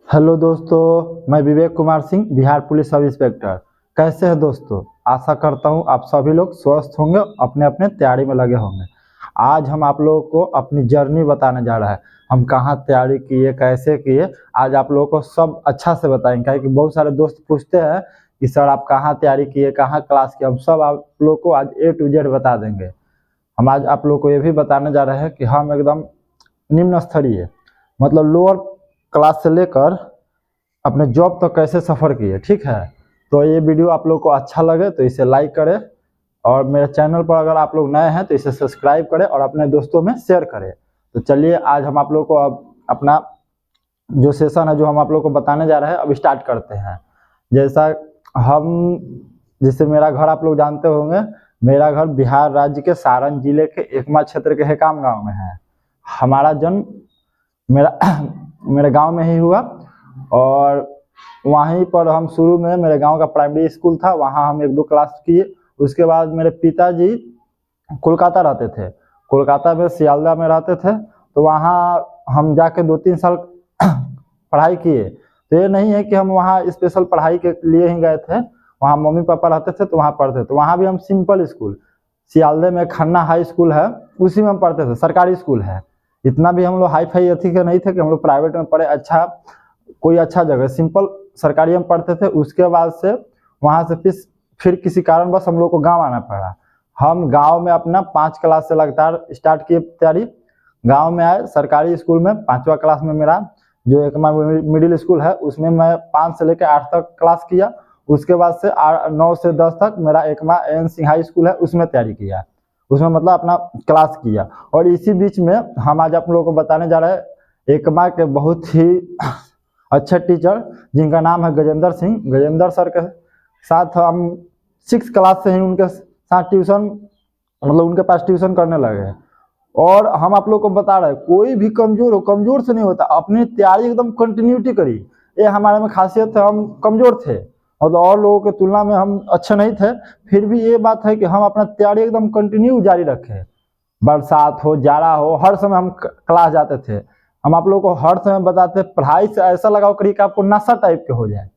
Hello दोस्तों, मैं Vivek Kumar Singh, Bihar police sub inspector. कैसे हैं दोस्तों? आशा करता हूं आप सभी लोग स्वस्थ होंगे, अपने अपने तैयारी में लगे होंगे। आज हम आप लोगों को अपनी जर्नी बताने जा रहा है। हम कहां तैयारी किए, कैसे किए, आज आप लोगों को सब अच्छा से बताएंगे। क्योंकि बहुत सारे दोस्त पूछते हैं कि सर आप कहाँ तैयारी किए, कहाँ क्लास किए। हम सब आप लोग को आज A to Z बता देंगे। हम आज आप लोग को ये भी बताने जा रहे हैं कि हम एकदम निम्न स्तरीय मतलब लोअर क्लास से लेकर अपने जॉब तक कैसे सफ़र किए। ठीक है, तो ये वीडियो आप लोग को अच्छा लगे तो इसे लाइक करें, और मेरे चैनल पर अगर आप लोग नए हैं तो इसे सब्सक्राइब करें और अपने दोस्तों में शेयर करें। तो चलिए आज हम आप लोग को अब अपना जो सेशन है जो हम आप लोग को बताने जा रहे हैं अब स्टार्ट करते हैं। जैसा हम जैसे मेरा घर आप लोग जानते होंगे। मेरा घर बिहार राज्य के सारण जिले के एकमा क्षेत्र के हेकाम गांव में है। हमारा जन्म मेरा मेरे गांव में ही हुआ, और वहीं पर हम शुरू में मेरे गांव का प्राइमरी स्कूल था, वहां हम 1-2 क्लास किए। उसके बाद मेरे पिताजी कोलकाता रहते थे, कोलकाता में सियालदा में रहते थे, तो वहाँ हम जाके 2-3 साल पढ़ाई किए। तो ये नहीं है कि हम वहाँ स्पेशल पढ़ाई के लिए ही गए थे, वहाँ मम्मी पापा रहते थे तो वहाँ पढ़ते थे। तो वहाँ भी हम सिंपल स्कूल, सियालदे में खन्ना हाई स्कूल है, उसी में हम पढ़ते थे, सरकारी स्कूल है। इतना भी हम लोग हाई फाई अथी के नहीं थे कि हम लोग प्राइवेट में पढ़े। अच्छा, कोई अच्छा जगह, सिंपल सरकारी में पढ़ते थे। उसके बाद से वहाँ से फिर किसी कारणवश हम लोग को गांव आना पड़ा। हम गांव में अपना 5 क्लास से लगातार स्टार्ट किए तैयारी। गांव में आए, सरकारी स्कूल में 5वां क्लास में मेरा जो एक मिडिल स्कूल है उसमें मैं 5 से लेकर 8 तक क्लास किया। उसके बाद से 9 से 10 तक मेरा Ekma N Singh high school है, उसमें तैयारी किया, उसमें मतलब अपना क्लास किया। और इसी बीच में हम आज आप लोगों को बताने जा रहे हैं एकमा के बहुत ही अच्छे टीचर जिनका नाम है गजेंद्र सिंह। गजेंद्र सर के साथ हम 6 क्लास से ही उनके साथ ट्यूशन मतलब उनके पास ट्यूशन करने लगे। और हम आप लोग को बता रहे हैं कोई भी कमजोर हो, कमजोर से नहीं होता, अपनी तैयारी एकदम कंटिन्यूटी करी। ये हमारे में खासियत है, हम कमजोर थे मतलब और लोगों की तुलना में हम अच्छे नहीं थे। फिर भी ये बात है कि हम अपना तैयारी एकदम कंटिन्यू जारी रखे। बरसात हो, जाड़ा हो, हर समय हम क्लास जाते थे। हम आप लोग को हर समय बताते पढ़ाई से ऐसा लगाओ करिए कि आपको नशा टाइप के हो जाए।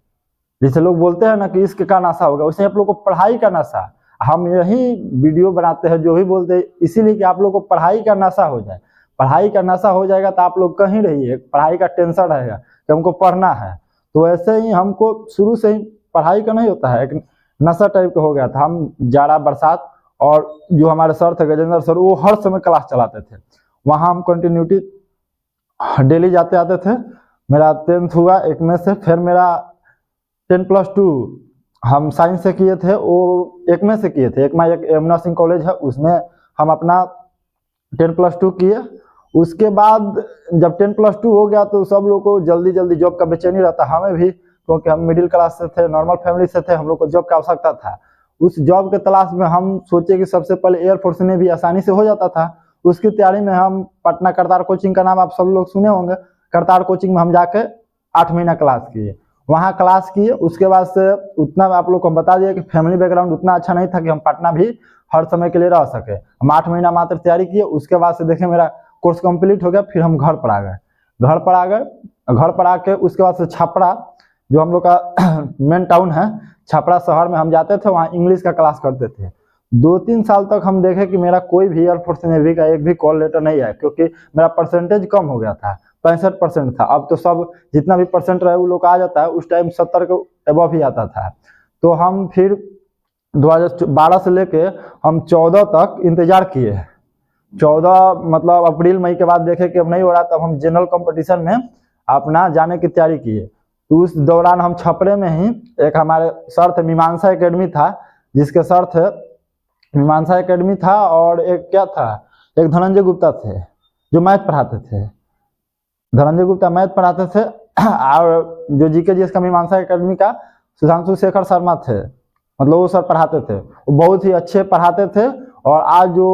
जैसे लोग बोलते हैं ना कि इसके का नशा होगा, वैसे आप लोग को पढ़ाई का नशा। हम यही वीडियो बनाते हैं जो भी बोलते हैं इसीलिए कि आप लोग को पढ़ाई का नशा हो जाए। पढ़ाई का नशा हो जाएगा तो आप लोग कहीं रहिए, पढ़ाई का टेंशन रहेगा कि हमको पढ़ना है। तो ऐसे ही हमको शुरू से ही पढ़ाई का नहीं होता है, एक नशा टाइप का हो गया था। हम जाड़ा बरसात, और जो हमारे सर थे गजेंद्र सर, वो हर समय क्लास चलाते थे। वहाँ हम कंटिन्यूटी डेली जाते आते थे। मेरा 10th हुआ एक में से, फिर मेरा 10+2 हम साइंस से किए थे, वो एक में से किए थे। एक में एक यमुना सिंह कॉलेज है, उसमें हम अपना 10+2 किए। उसके बाद जब 10+2 हो गया तो सब लोग को जल्दी जल्दी जॉब का बेचैनी रहता, हमें भी, क्योंकि हम मिडिल क्लास से थे, नॉर्मल फैमिली से थे, हम लोग को जॉब का आवश्यकता था। उस जॉब के तलाश में हम सोचे कि सबसे पहले एयरफोर्स में भी आसानी से हो जाता था। उसकी तैयारी में हम पटना करतार कोचिंग का नाम आप सब लोग सुने होंगे। करतार कोचिंग में हम जाके 8 महीना क्लास किए, वहाँ क्लास किए। उसके बाद से उतना आप लोग को बता दिया कि फैमिली बैकग्राउंड उतना अच्छा नहीं था कि हम पटना भी हर समय के लिए रह सके। हम 8 महीना मात्र तैयारी किए। उसके बाद से देखें मेरा कोर्स कंप्लीट हो गया, फिर हम घर पर आ गए। घर पर आके उसके बाद से छपरा, जो हम लोग का मेन टाउन है, छपरा शहर में हम जाते थे, वहाँ इंग्लिश का क्लास करते थे। 2-3 साल तक हम देखे कि मेरा कोई भी एयरफोर्स नेवी का एक भी कॉल लेटर नहीं आया, क्योंकि मेरा परसेंटेज कम हो गया था, 65% था। अब तो सब जितना भी परसेंट रहे वो लोग आ जाता है, उस टाइम 70 के एबव ही आता था। तो हम फिर 2012 से लेके हम 14 तक इंतजार किए। 14 मतलब अप्रैल मई के बाद देखे कि अब नहीं हो रहा, तब हम जनरल कंपटीशन में अपना जाने की तैयारी किए। तो उस दौरान हम छपरे में ही एक हमारे सर थे, मीमांसा एकेडमी था, जिसके सर थे मीमांसा एकेडमी था, और एक क्या था, एक धनंजय गुप्ता थे जो मैथ पढ़ाते थे। धनंजय गुप्ता मैथ पढ़ाते थे, और जो जीके जीएस का मीमांसा एकेडमी का सुधांशु शेखर शर्मा थे, मतलब वो सर पढ़ाते थे। वो बहुत ही अच्छे पढ़ाते थे, और आज जो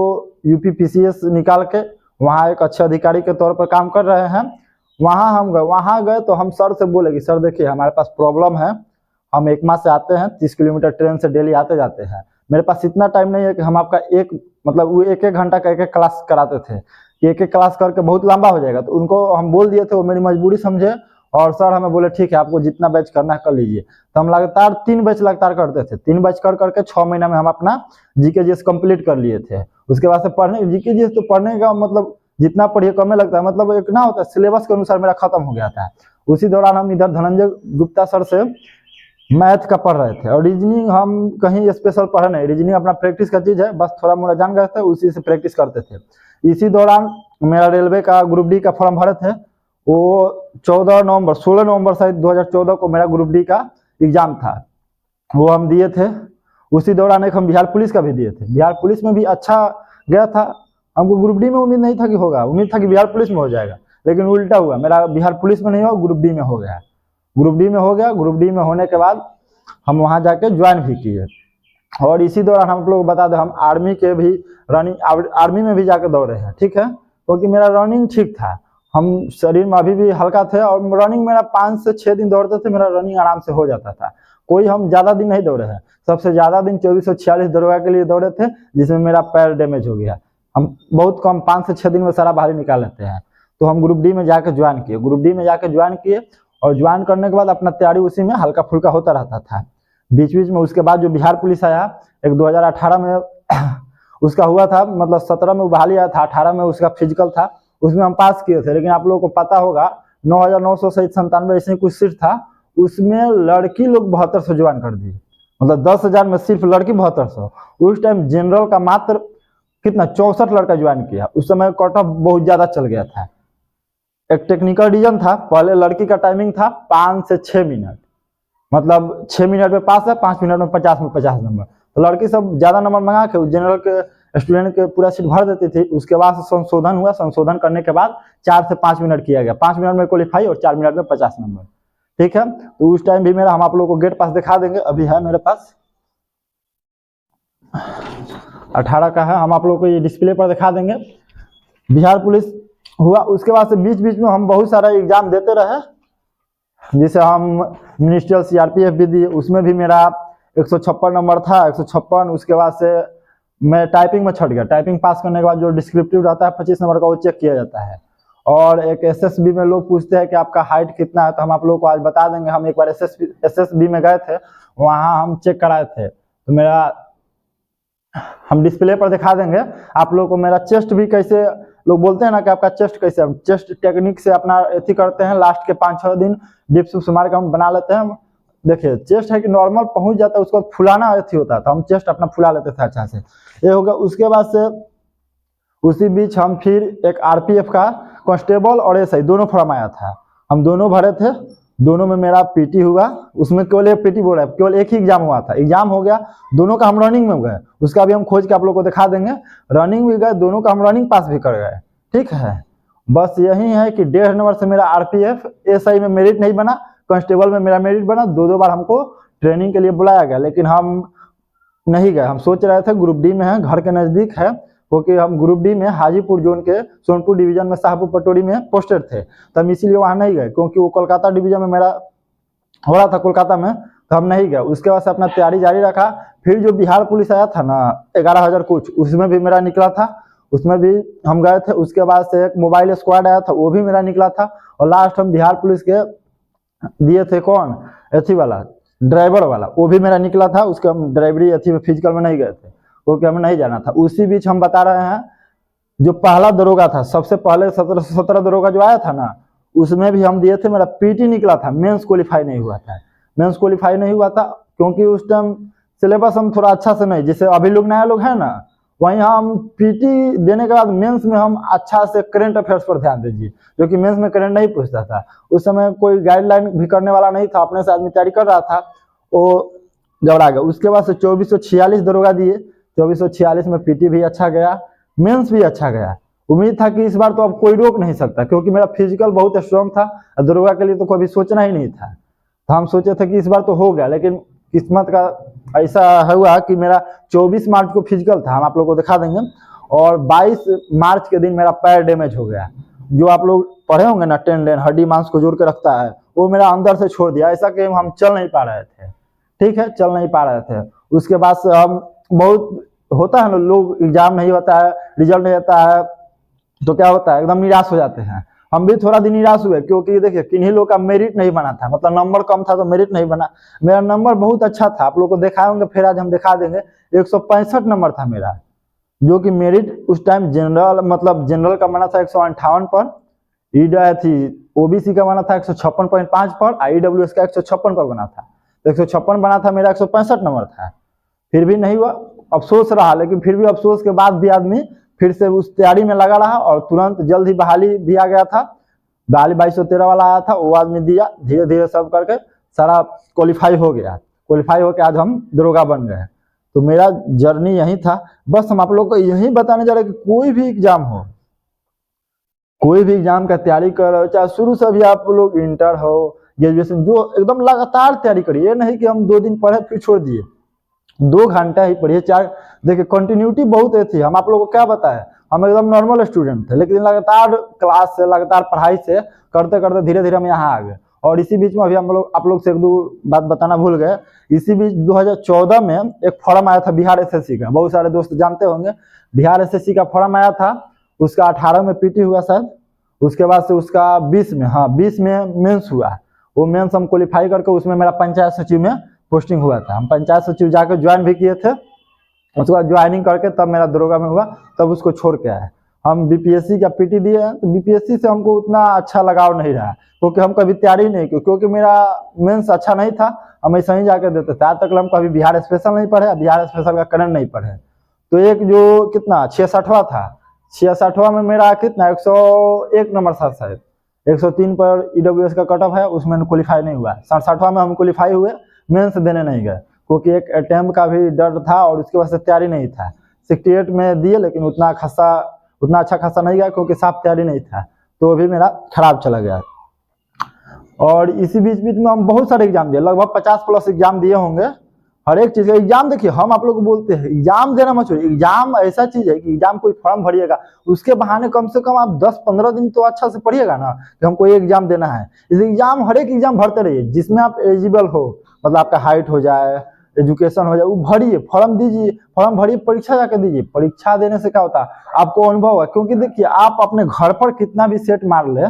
यूपी पीसीएस निकाल के वहाँ एक अच्छे अधिकारी के तौर पर काम कर रहे हैं। वहाँ गए तो हम सर से बोले कि सर देखिए हमारे पास प्रॉब्लम है, हम एकमा से आते हैं, 30 किलोमीटर ट्रेन से डेली आते जाते हैं, मेरे पास इतना टाइम नहीं है कि हम आपका एक मतलब वो 1-1 घंटा का एक क्लास कराते थे, एक क्लास करके बहुत लंबा हो जाएगा। तो उनको हम बोल दिए थे, वो मेरी मजबूरी समझे, और सर हमें बोले ठीक है आपको जितना बैच करना है कर लीजिए। तो हम लगातार 3 बैच लगातार करते थे, 3 बैच कर करके 6 महीना में हम अपना जीके जीएस कंप्लीट कर लिए थे। उसके बाद से पढ़ने जीके जीएस तो पढ़ने का मतलब जितना पढ़िए कम लगता है, मतलब एक ना होता है सिलेबस के अनुसार मेरा खत्म हो गया था। उसी दौरान हम इधर धनंजय गुप्ता सर से मैथ का पढ़ रहे थे और रीजनिंग हम कहीं स्पेशल पढ़े नहीं, रीजनिंग अपना प्रैक्टिस का चीज़ है, बस थोड़ा मोड़ा जान गए थे उसी से प्रैक्टिस करते थे। इसी दौरान मेरा रेलवे का ग्रुप डी का फॉर्म भरे थे, वो 16 नवंबर शायद 2014 को मेरा ग्रुप डी का एग्जाम था, वो हम दिए थे। उसी दौरान एक हम बिहार पुलिस का भी दिए थे, बिहार पुलिस में भी अच्छा गया था। हमको ग्रुप डी में उम्मीद नहीं था कि होगा, उम्मीद था कि बिहार पुलिस में हो जाएगा, लेकिन उल्टा हुआ, मेरा बिहार पुलिस में नहीं हुआ, ग्रुप डी में हो गया। ग्रुप डी में हो गया। ग्रुप डी में होने के बाद हम वहाँ जाके ज्वाइन भी किए। और इसी दौरान हम लोग बता दें हम आर्मी के भी रनिंग आर्मी में भी जाके दौड़े हैं, ठीक है, क्योंकि मेरा रनिंग ठीक था, हम शरीर में अभी भी हल्का थे और रनिंग मेरा 5 से 6 दिन दौड़ते थे, मेरा रनिंग आराम से हो जाता था। कोई हम ज़्यादा दिन नहीं दौड़े हैं, सबसे ज़्यादा दिन 2446 दरोगा के लिए दौड़े थे, जिसमें मेरा पैर डैमेज हो गया। हम बहुत कम 5 से 6 दिन में सारा बाहरी निकाल लेते हैं। तो हम ग्रुप डी में जाकर ज्वाइन किए, ग्रुप डी में जाकर ज्वाइन किए और ज्वाइन करने के बाद अपना तैयारी उसी में हल्का फुल्का होता रहता था बीच बीच में। उसके बाद जो बिहार पुलिस आया एक 2018 में उसका हुआ था, मतलब 17 में बहाली आया था, 18 में उसका फिजिकल था, उसमें हम पास किए थे। लेकिन आप लोगों को पता होगा 9,900 से 97 ऐसे कुछ सीट था, उसमें लड़की लोग 7200 ज्वाइन कर दी, मतलब 10,000 में सिर्फ लड़की 7200। उस टाइम जनरल का मात्र कितना 64 लड़का ज्वाइन किया, उस समय कट ऑफ बहुत ज्यादा चल गया था। एक टेक्निकल रीजन था, पहले लड़की का टाइमिंग था 5 से 6 मिनट, मतलब 6 मिनट में पास है, 5 मिनट में 50 नंबर। तो लड़की सब ज्यादा नंबर मंगा के जनरल के स्टूडेंट के पूरा सीट भर देती थी। उसके बाद संशोधन हुआ, संशोधन करने के बाद 4 से 5 मिनट किया गया, 5 मिनट में क्वालिफाई और 4 मिनट में 50 नंबर, ठीक है। तो उस टाइम भी मेरा, हम आप लोगों को गेट पास दिखा देंगे, अभी है मेरे पास 18 का है, हम आप लोगों को ये डिस्प्ले पर दिखा देंगे। बिहार पुलिस हुआ, उसके बाद से बीच बीच में हम बहुत सारा एग्जाम देते रहे, जिसे हम मिनिस्ट्रियल सीआरपीएफ भी दिए, उसमें भी मेरा 156 नंबर था, 156। उसके बाद से मैं टाइपिंग में छट गया, टाइपिंग पास करने के बाद जो डिस्क्रिप्टिव रहता है 25 नंबर का, वो चेक किया जाता है। और एक एसएसबी में लोग पूछते हैं कि आपका हाइट कितना है, तो हम आप लोगों को आज बता देंगे। हम एक बार एसएसबी में गए थे, वहाँ हम चेक कराए थे, तो मेरा हम डिस्प्ले पर दिखा देंगे आप लोगों को। मेरा चेस्ट भी कैसे, लोग बोलते हैं ना कि आपका चेस्ट कैसे, हम चेस्ट टेक्निक से अपना एथी करते हैं, लास्ट के 5-6 दिन डिप्स मार के हम बना लेते हैं। देखिए चेस्ट है कि नॉर्मल पहुंच जाता है, उसको फुलाना एथी होता है, तो हम चेस्ट अपना फुला लेते थे अच्छा से, ये हो गया। उसके बाद से उसी बीच हम फिर एक आरपीएफ का कांस्टेबल और एसआई दोनों फॉर्म आया था, हम दोनों भरे थे, दोनों में मेरा पीटी हुआ। उसमें केवल एक पीटी बोल रहा है, केवल एक ही एग्जाम हुआ था, एग्जाम हो गया, दोनों का हम रनिंग में गए, उसका भी हम खोज के आप लोगों को दिखा देंगे। रनिंग भी गए, दोनों का हम रनिंग पास भी कर गए, ठीक है। बस यही है कि 1.5 नंबर से मेरा आरपीएफ एसआई में मेरिट नहीं बना, कांस्टेबल में मेरा मेरिट बना। 2 बार हमको ट्रेनिंग के लिए बुलाया गया, लेकिन हम नहीं गए। हम सोच रहे थे ग्रुप डी में है, घर के नजदीक है, क्योंकि हम ग्रुप डी में हाजीपुर जोन के सोनपुर डिवीजन में शाहपुर पटोरी में पोस्टेड थे, तो हम इसीलिए वहाँ नहीं गए, क्योंकि वो कोलकाता डिवीजन में मेरा हो रहा था कोलकाता में, तो हम नहीं गए। उसके बाद से अपना तैयारी जारी रखा। फिर जो बिहार पुलिस आया था ना 11,000 कुछ, उसमें भी मेरा निकला था, उसमें भी हम गए थे। उसके बाद से एक मोबाइल स्क्वाड आया था, वो भी मेरा निकला था। और लास्ट हम बिहार पुलिस के दिए थे कौन, एथी वाला ड्राइवर वाला, वो भी मेरा निकला था। उसके हम ड्राइवरी एथी में फिजिकल में नहीं गए थे, क्योंकि हमें नहीं जाना था। उसी बीच हम बता रहे हैं जो पहला दरोगा था, सबसे पहले 17 दरोगा जो आया था ना, उसमें भी हम दिए थे, मेरा पीटी निकला था, मेंस क्वालिफाई नहीं हुआ था। मेंस क्वालिफाई नहीं हुआ था क्योंकि उस टाइम सिलेबस हम थोड़ा अच्छा से नहीं, जैसे अभी लोग नया लोग हैं ना, वहीं हम पीटी देने के बाद मेंस में हम अच्छा से करंट अफेयर्स पर ध्यान दीजिए, जो कि मेंस में करंट नहीं पूछता था। उस समय कोई गाइडलाइन भी करने वाला नहीं था, अपने से आदमी तैयारी कर रहा था, वो घबरा गया। उसके बाद से 2446 दरोगा दिए, 2446 में पीटी भी अच्छा गया, मेंस भी अच्छा गया। उम्मीद था कि इस बार तो अब कोई रोक नहीं सकता, क्योंकि मेरा फिजिकल बहुत स्ट्रॉन्ग था, दरोगा के लिए तो कभी सोचना ही नहीं था। तो हम सोचे थे कि इस बार तो हो गया, लेकिन किस्मत का ऐसा हुआ कि मेरा 24 मार्च को फिजिकल था, हम आप लोगों को दिखा देंगे। और 22 मार्च के दिन मेरा पैर डैमेज हो गया। जो आप लोग पढ़े होंगे ना, टेंडेन हड्डी मांस को जोड़ के रखता है, वो मेरा अंदर से छोड़ दिया, ऐसा कि हम चल नहीं पा रहे थे, ठीक है, चल नहीं पा रहे थे। उसके बाद से हम बहुत होता है ना, लोग एग्जाम नहीं होता है, रिजल्ट नहीं आता है, तो क्या होता है, एकदम निराश हो जाते हैं। हम भी थोड़ा दिन निराश हुए, क्योंकि देखिए किन्हीं लोग का मेरिट नहीं बना था, मतलब नंबर कम था तो मेरिट नहीं बना। मेरा नंबर बहुत अच्छा था, आप लोग को दिखाए होंगे, फिर आज हम दिखा देंगे। 165 नंबर था मेरा, जो कि मेरिट उस टाइम जनरल, मतलब जनरल का बना था 158 पर, थी ओबीसी का बना था 156.5 पर, ईडब्ल्यूएस का 156 पर बना था। तो 156 बना था, मेरा 165 नंबर था। फिर भी नहीं हुआ, अफसोस रहा, लेकिन फिर भी अफसोस के बाद भी आदमी फिर से उस तैयारी में लगा रहा, और तुरंत जल्द ही बहाली भी आ गया था। बहाली 2213 वाला आया था, वो आदमी दिया, धीरे धीरे सब करके सारा क्वालिफाई हो गया। क्वालिफाई होकर आज हम दरोगा बन गए। तो मेरा जर्नी यही था। बस हम आप लोग को यही बताने जा रहे हैं कि कोई भी एग्जाम हो, कोई भी एग्जाम का तैयारी कर रहे हो, चाहे शुरू से भी आप लोग इंटर हो, ग्रेजुएशन, जो एकदम लगातार तैयारी करिए। ये नहीं कि हम 2 दिन पढ़े फिर छोड़ दिए, 2 घंटा ही पढ़िए। चाहे देखिए कंटिन्यूटी बहुत थी। हम आप लोगों को क्या बताए, हम एकदम नॉर्मल स्टूडेंट थे, लेकिन लगातार क्लास से, लगातार पढ़ाई से करते करते धीरे धीरे हम यहाँ आ गए। और इसी बीच में अभी हम लोग, आप लोग से एक दो बात बताना भूल गए, इसी बीच 2014 में एक फॉर्म आया था बिहार एसएससी का, बहुत सारे दोस्त जानते होंगे। बिहार एसएससी का फॉर्म आया था, उसका 18 में पीटी हुआ शायद, उसके बाद से उसका 20 में, हाँ 20 में मेंस हुआ। वो मेंस हम क्वालिफाई करके उसमें मेरा पंचायत सचिव में पोस्टिंग हुआ था। हम पंचायत सचिव जाकर ज्वाइन भी किए थे, उसके बाद ज्वाइनिंग करके तब मेरा दरोगा में हुआ, तब उसको छोड़ के आए। हम बीपीएससी का पीटी दिए हैं, तो बीपीएससी से हमको उतना अच्छा लगाव नहीं रहा, क्योंकि हम कभी तैयारी नहीं की, क्योंकि मेरा मेंस अच्छा नहीं था, हम ऐसा ही जाकर देते थे। आज तक हम कभी बिहार स्पेशल नहीं पढ़े, बिहार स्पेशल का करंट नहीं पढ़े। तो एक जो कितना 66वां था, 66वां में मेरा कितना 101 नंबर था शायद, 103 पर ईडब्ल्यूएस का कट ऑफ है, उसमें क्वालिफाई नहीं हुआ। 67वां में हम क्वालिफाई हुए, मेंस देने नहीं गए, क्योंकि एक अटेम्प्ट का भी डर था और उसके वजह से तैयारी नहीं था। 68 में दिए, लेकिन उतना अच्छा खासा नहीं गया, क्योंकि साफ तैयारी नहीं था, तो भी मेरा खराब चला गया। और इसी बीच बीच में हम बहुत सारे एग्जाम दिए, लगभग 50+ एग्जाम दिए होंगे। हर एक चीज का एग्जाम, देखिए हम आप लोग को बोलते हैं एग्जाम देना मत छोड़िए। एग्जाम ऐसा चीज है कि एग्जाम कोई फॉर्म भरिएगा, उसके बहाने कम से कम आप 10-15 दिन तो अच्छा से पढ़िएगा ना, कि हमको ये एग्जाम देना है। इस एग्जाम, हर एक एग्जाम भरते रहिए जिसमें आप एलिजिबल हो, मतलब आपका हाइट हो जाए, एजुकेशन हो जाए, वो भरिए, फॉर्म दीजिए, फॉर्म भरिए, परीक्षा जाकर दीजिए। परीक्षा देने से क्या होता है, आपको अनुभव होगा। क्योंकि देखिए आप अपने घर पर कितना भी सेट मार ले,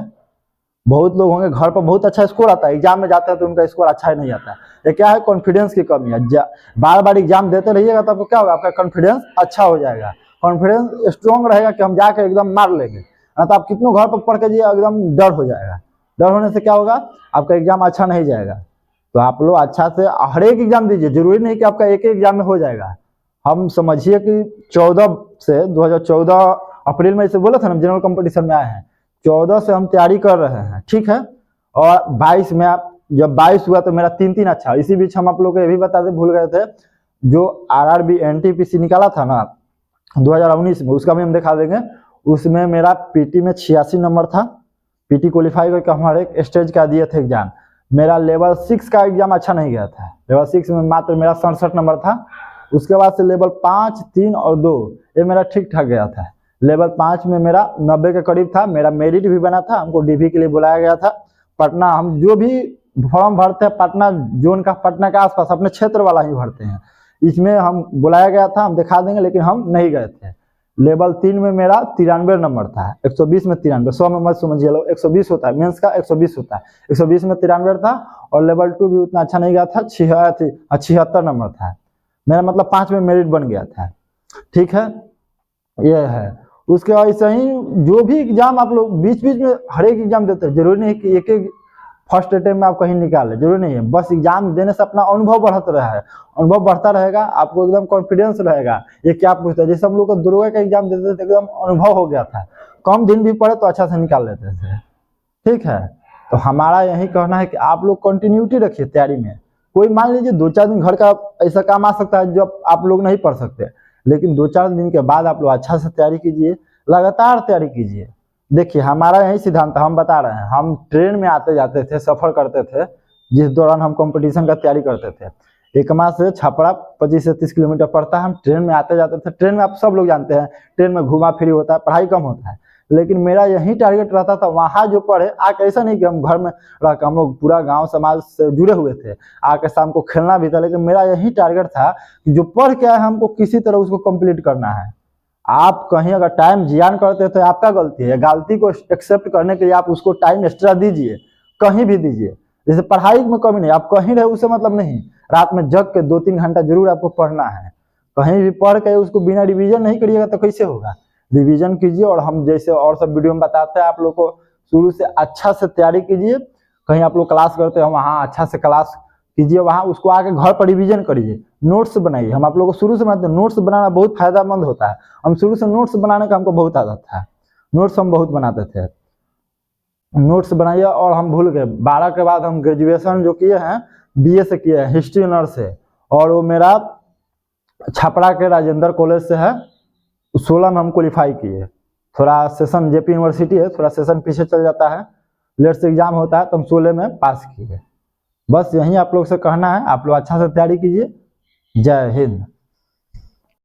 बहुत लोग होंगे घर पर बहुत अच्छा स्कोर आता है, एग्जाम में जाता है तो उनका स्कोर अच्छा ही नहीं आता है। ये क्या है, कॉन्फिडेंस की कमी है। बार बार एग्जाम देते रहिएगा तो आपको क्या होगा, आपका कॉन्फिडेंस अच्छा हो जाएगा, कॉन्फिडेंस स्ट्रॉन्ग रहेगा कि हम जाकर एकदम मार लेंगे। तो आप कितनों घर पर पढ़ के जाइए, एकदम डर हो जाएगा। डर होने से क्या होगा, आपका एग्जाम अच्छा नहीं जाएगा। तो आप लोग अच्छा से हर एक एग्जाम दीजिए, जरूरी नहीं कि आपका एक एग्जाम में हो जाएगा। हम समझिए कि 2014 अप्रैल में इसे बोला था ना, जनरल कंपटीशन में आए हैं, 14 से हम तैयारी कर रहे हैं, ठीक है। और 22 में जब 22 हुआ तो मेरा 3-3 अच्छा। इसी बीच हम आप लोग को ये भी बताते भूल गए थे, जो आरआरबी एनटीपीसी निकाला था ना 2019 में, उसका भी हम दिखा देंगे। उसमें मेरा पीटी में 86 नंबर था। पीटी क्वालिफाई करके हमारे एक स्टेज का दिए थे एग्जाम। मेरा लेवल 6 का एग्जाम अच्छा नहीं गया था, लेवल 6 में मात्र मेरा 67 नंबर था। उसके बाद से लेवल 5, 3 और 2 ये मेरा ठीक ठाक गया था। लेवल 5 में मेरा 90 के करीब था, मेरा मेरिट भी बना था, हमको डीवी के लिए बुलाया गया था। पटना, हम जो भी फॉर्म भरते हैं पटना जोन का, पटना के आसपास अपने क्षेत्र वाला ही भरते हैं, इसमें हम बुलाया गया था, हम दिखा देंगे, लेकिन हम नहीं गए थे। लेवल 3 में मेरा 93 नंबर था, 120 में 93, 100 में मत समझिए लो, 120 होता है मेंस का, 120 होता है, 120 में 93 था। और लेवल 2 भी उतना अच्छा नहीं गया था, 76 नंबर था मेरा, मतलब 5 में मेरिट बन गया था, ठीक है। ये है। उसके बाद ऐसे ही जो भी एग्जाम आप लोग बीच बीच में हर एक एग्जाम देते हैं, जरूरी नहीं कि एक एक फर्स्ट अटेम्प्ट में आप कहीं निकाले, जरूरी नहीं है। बस एग्जाम देने से अपना अनुभव बढ़ता रहा है, अनुभव बढ़ता रहेगा, आपको एकदम कॉन्फिडेंस रहेगा। ये क्या पूछता है, जैसे हम लोग को दरोगा का एग्जाम देते थे, एकदम अनुभव हो गया था, कम दिन भी पड़े तो अच्छा से निकाल लेते थे, ठीक है। तो हमारा यही कहना है कि आप लोग कंटिन्यूटी रखिए तैयारी में। कोई मान लीजिए 2-4 दिन घर का ऐसा काम आ सकता है जब आप लोग नहीं पढ़ सकते, लेकिन 2-4 दिन के बाद आप लोग अच्छा से तैयारी कीजिए, लगातार तैयारी कीजिए। देखिए हमारा यही सिद्धांत हम बता रहे हैं, हम ट्रेन में आते जाते थे, सफर करते थे, जिस दौरान हम कंपटीशन का तैयारी करते थे। एकमा से छपरा 25 से 30 किलोमीटर पड़ता है, हम ट्रेन में आते जाते थे। ट्रेन में आप सब लोग जानते हैं, ट्रेन में घुमा फिरी होता है, पढ़ाई कम होता है, लेकिन मेरा यही टारगेट रहता था, वहाँ जो पढ़े आके, ऐसा नहीं कि हम घर में रह कर, हम लोग पूरा गांव समाज से जुड़े हुए थे, आके शाम को खेलना भी था, लेकिन मेरा यही टारगेट था कि जो पढ़ के आए हमको किसी तरह उसको कंप्लीट करना है। आप कहीं अगर टाइम जियान करते हैं तो आपका गलती है। गलती को एक्सेप्ट करने के लिए आप उसको टाइम एक्स्ट्रा दीजिए, कहीं भी दीजिए। जैसे पढ़ाई में कमी नहीं, आप कहीं रहे उससे मतलब नहीं, रात में जग के 2-3 घंटा जरूर आपको पढ़ना है। कहीं भी पढ़ के उसको बिना रिवीजन नहीं करिएगा तो कैसे होगा। रिवीजन कीजिए, और हम जैसे और सब वीडियो में बताते हैं आप लोग को, शुरू से अच्छा से तैयारी कीजिए। कहीं आप लोग क्लास करते हैं वहाँ अच्छा से क्लास कीजिए, वहाँ उसको आके घर पर रिवीजन करिए, नोट्स बनाइए। हम आप लोगों को शुरू से बनाते हैं, नोट्स बनाना बहुत फायदेमंद होता है। हम शुरू से नोट्स बनाने का हमको बहुत आदत था, नोट्स हम बहुत बनाते थे। नोट्स बनाइए। और हम भूल गए, 12 के बाद हम ग्रेजुएशन जो किए हैं बीए से किए हैं, हिस्ट्री ऑनर्स से, और वो मेरा छपरा के राजेंद्र कॉलेज से है। 16 में हम क्वालिफाई किए। थोड़ा सेशन जेपी यूनिवर्सिटी है, थोड़ा सेशन पीछे चल जाता है, लेट से एग्जाम होता है, तो हम 16 में पास किए। बस यही आप लोग से कहना है, आप लोग अच्छा से तैयारी कीजिए। जय हिंद।